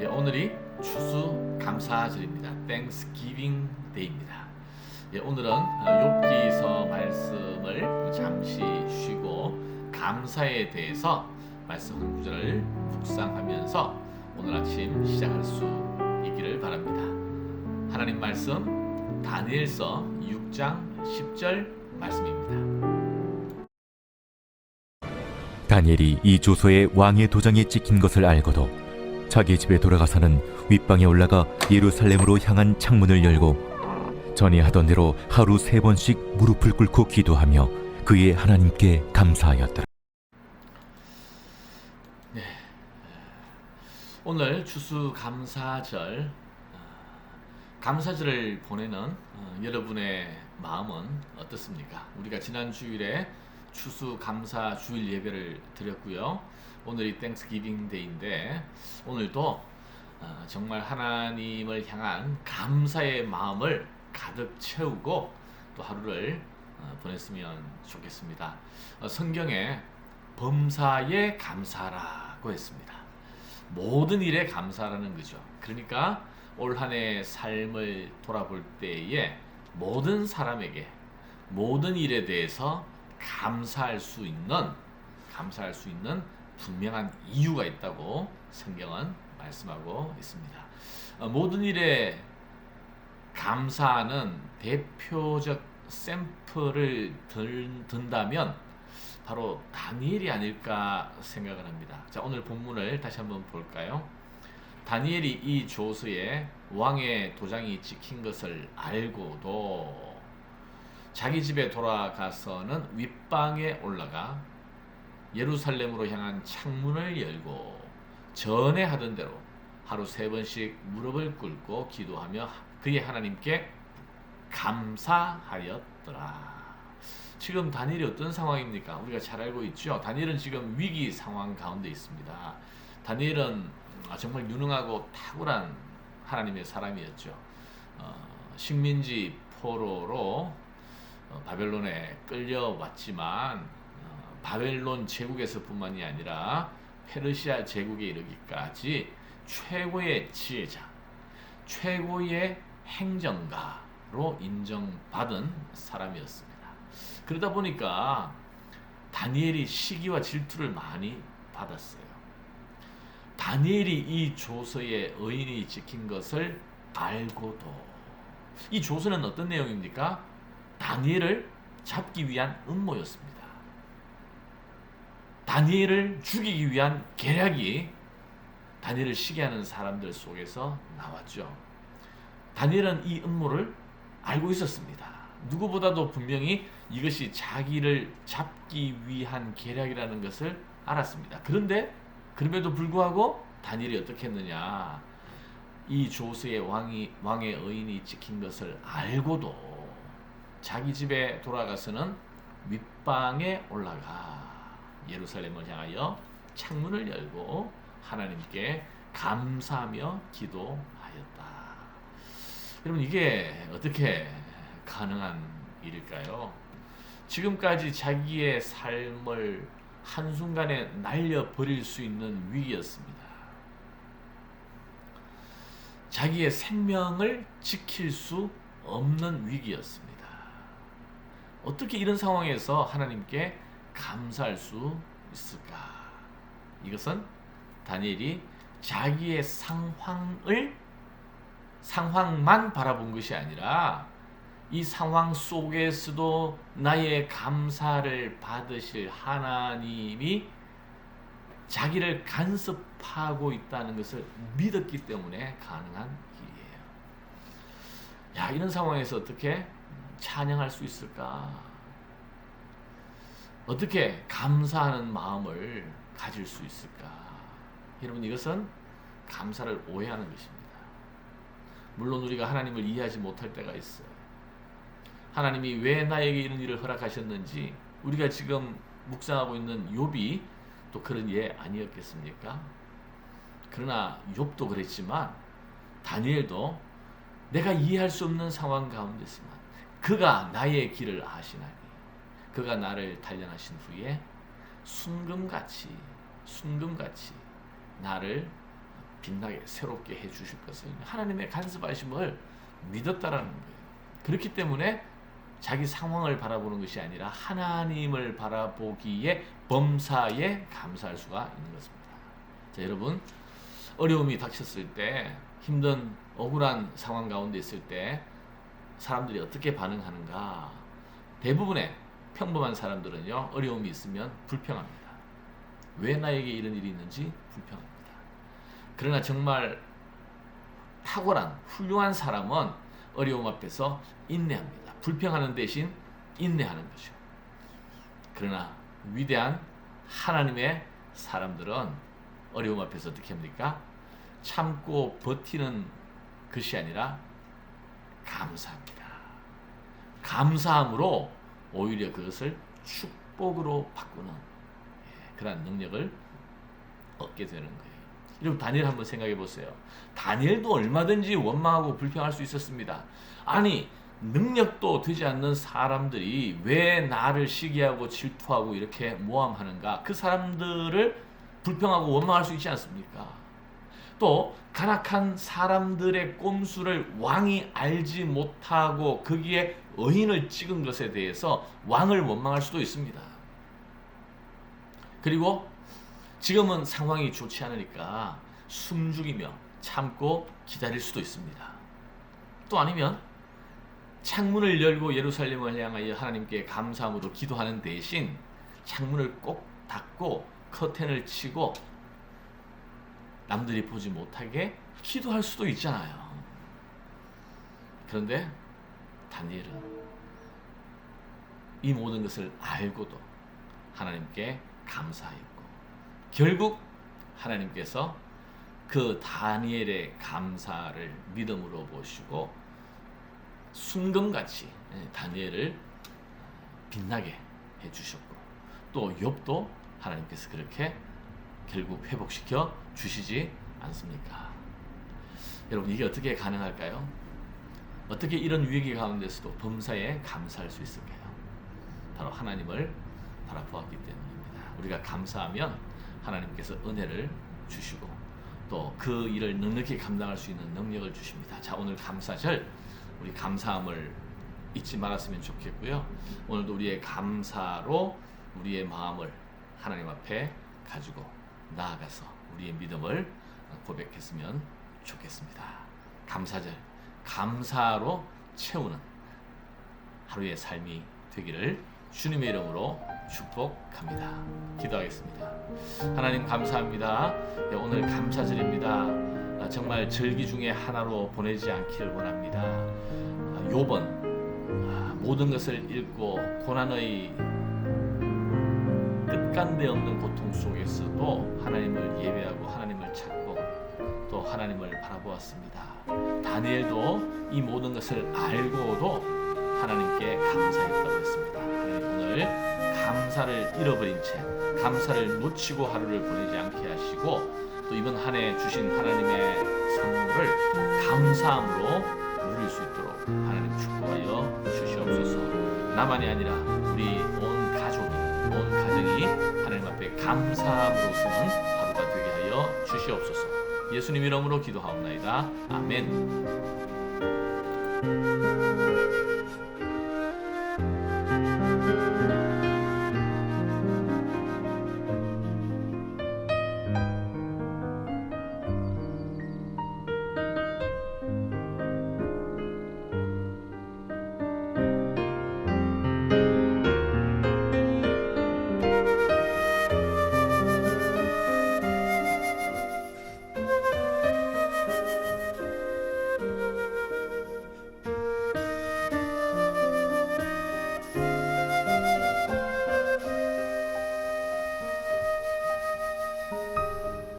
오늘이 추수감사절입니다. Thanksgiving Day입니다. 오늘은 욥기서 말씀을 잠시 쉬고 감사에 대해서 말씀 한 구절을 묵상하면서 오늘 아침 시작할 수 있기를 바랍니다. 하나님 말씀 다니엘서 6장 10절 말씀입니다. 다니엘이 이 조서에 왕의 도장이 찍힌 것을 알고도 자기 집에 돌아가서는 윗방에 올라가 예루살렘으로 향한 창문을 열고 전에 하던 대로 하루 3번씩 무릎을 꿇고 기도하며 그의 하나님께 감사하였더라. 오늘 추수감사절, 감사절을 보내는 여러분의 마음은 어떻습니까? 우리가 지난 주일에 추수감사 주일 예배를 드렸고요. 오늘이 땡스기빙 데이인데 오늘도 정말 하나님을 향한 감사의 마음을 가득 채우고 또 하루를 보냈으면 좋겠습니다. 성경에 범사에 감사라고 했습니다. 모든 일에 감사라는 거죠. 그러니까 올 한 해 삶을 돌아볼 때에 모든 사람에게 모든 일에 대해서 감사할 수 있는 분명한 이유가 있다고 성경은 말씀하고 있습니다. 모든 일에 감사하는 대표적 샘플을 든다면 바로 다니엘이 아닐까 생각을 합니다. 자, 오늘 본문을 다시 한번 볼까요? 다니엘이 이 조서에 왕의 도장이 찍힌 것을 알고도 자기 집에 돌아가서는 윗방에 올라가 예루살렘으로 향한 창문을 열고 전에 하던 대로 하루 3번씩 무릎을 꿇고 기도하며 그의 하나님께 감사하였더라. 지금 다니엘이 어떤 상황입니까? 우리가 잘 알고 있죠. 다니엘은 지금 위기 상황 가운데 있습니다. 다니엘은 정말 유능하고 탁월한 하나님의 사람이었죠. 식민지 포로로 바벨론에 끌려왔지만 바벨론 제국에서 뿐만이 아니라 페르시아 제국에 이르기까지 최고의 지혜자, 최고의 행정가로 인정받은 사람이었습니다. 그러다 보니까 다니엘이 시기와 질투를 많이 받았어요. 다니엘이 이 조서에 의인이 찍힌 것을 알고도 이 조서는 어떤 내용입니까? 다니엘을 잡기 위한 음모였습니다. 다니엘을 죽이기 위한 계략이 다니엘을 시기하는 사람들 속에서 나왔죠. 다니엘은 이 음모를 알고 있었습니다. 누구보다도 분명히 이것이 자기를 잡기 위한 계략이라는 것을 알았습니다. 그런데 그럼에도 불구하고 다니엘이 어떻게 했느냐? 이 조서에 왕의 의인이 찍힌 것을 알고도 자기 집에 돌아가서는 윗방에 올라가 예루살렘을 향하여 창문을 열고 하나님께 감사하며 기도하였다. 여러분, 이게 어떻게 가능한 일일까요? 지금까지 자기의 삶을 한순간에 날려버릴 수 있는 위기였습니다. 자기의 생명을 지킬 수 없는 위기였습니다. 어떻게 이런 상황에서 하나님께 감사할 수 있을까? 이것은 다니엘이 자기의 상황만 바라본 것이 아니라 이 상황 속에서도 나의 감사를 받으실 하나님이 자기를 간섭하고 있다는 것을 믿었기 때문에 가능한 일이에요. 야, 이런 상황에서 어떻게 찬양할 수 있을까? 어떻게 감사하는 마음을 가질 수 있을까? 여러분, 이것은 감사를 오해하는 것입니다. 물론 우리가 하나님을 이해하지 못할 때가 있어요. 하나님이 왜 나에게 이런 일을 허락하셨는지 우리가 지금 묵상하고 있는 욥이 또 그런 예 아니었겠습니까? 그러나 욥도 그랬지만 다니엘도 내가 이해할 수 없는 상황 가운데서만 그가 나의 길을 아시나니 그가 나를 단련하신 후에 순금같이 나를 빛나게 새롭게 해주실 것을 하나님의 간섭하심을 믿었다라는 거예요. 그렇기 때문에 자기 상황을 바라보는 것이 아니라 하나님을 바라보기에 범사에 감사할 수가 있는 것입니다. 자, 여러분, 어려움이 닥쳤을 때, 힘든 억울한 상황 가운데 있을 때 사람들이 어떻게 반응하는가? 대부분의 평범한 사람들은요, 어려움이 있으면 불평합니다. 왜 나에게 이런 일이 있는지 불평합니다. 그러나 정말 탁월한 훌륭한 사람은 어려움 앞에서 인내합니다. 불평하는 대신 인내하는 거죠. 그러나 위대한 하나님의 사람들은 어려움 앞에서 어떻게 합니까? 참고 버티는 것이 아니라 감사합니다. 감사함으로 오히려 그것을 축복으로 바꾸는 그런 능력을 얻게 되는 거예요. 여러분, 다니엘 한번 생각해 보세요. 다니엘도 얼마든지 원망하고 불평할 수 있었습니다. 아니, 능력도 되지 않는 사람들이 왜 나를 시기하고 질투하고 이렇게 모함하는가? 그 사람들을 불평하고 원망할 수 있지 않습니까? 또 간악한 사람들의 꼼수를 왕이 알지 못하고 거기에 의인을 찍은 것에 대해서 왕을 원망할 수도 있습니다. 그리고 지금은 상황이 좋지 않으니까 숨죽이며 참고 기다릴 수도 있습니다. 또 아니면 창문을 열고 예루살렘을 향하여 하나님께 감사함으로 기도하는 대신 창문을 꼭 닫고 커튼을 치고 남들이 보지 못하게 기도할 수도 있잖아요. 그런데 다니엘은 이 모든 것을 알고도 하나님께 감사했고, 결국 하나님께서 그 다니엘의 감사를 믿음으로 보시고 순금같이 다니엘을 빛나게 해주셨고, 또 욥도 하나님께서 그렇게 결국 회복시켜 주시지 않습니까? 여러분, 이게 어떻게 가능할까요? 어떻게 이런 위기 가운데서도 범사에 감사할 수 있을까요? 바로 하나님을 바라보았기 때문입니다. 우리가 감사하면 하나님께서 은혜를 주시고 또 그 일을 넉넉히 감당할 수 있는 능력을 주십니다. 자, 오늘 감사절 우리 감사함을 잊지 말았으면 좋겠고요. 오늘도 우리의 감사로 우리의 마음을 하나님 앞에 가지고 나아가서 우리의 믿음을 고백했으면 좋겠습니다. 감사절, 감사로 채우는 하루의 삶이 되기를 주님의 이름으로 축복합니다. 기도하겠습니다. 하나님, 감사합니다. 오늘 감사절입니다. 정말 절기 중에 하나로 보내지 않기를 원합니다. 욥은 모든 것을 잃고 고난의 끝간데 없는 고통 속에서도 하나님을 예배하고 하나님을 찾고 또 하나님을 바라보았습니다. 다니엘도 이 모든 것을 알고도 하나님께 감사했다고 했습니다. 하나님, 오늘 감사를 잃어버린 채 감사를 놓치고 하루를 보내지 않게 하시고 또 이번 한 해 주신 하나님의 선물을 감사함으로 누릴 수 있도록 하나님 축복하여 주시옵소서. 나만이 아니라 우리 온 가정이 하나님 앞에 감사함으로 서는 하루가 되게 하여 주시옵소서. 예수님 이름으로 기도하옵나이다. 아멘.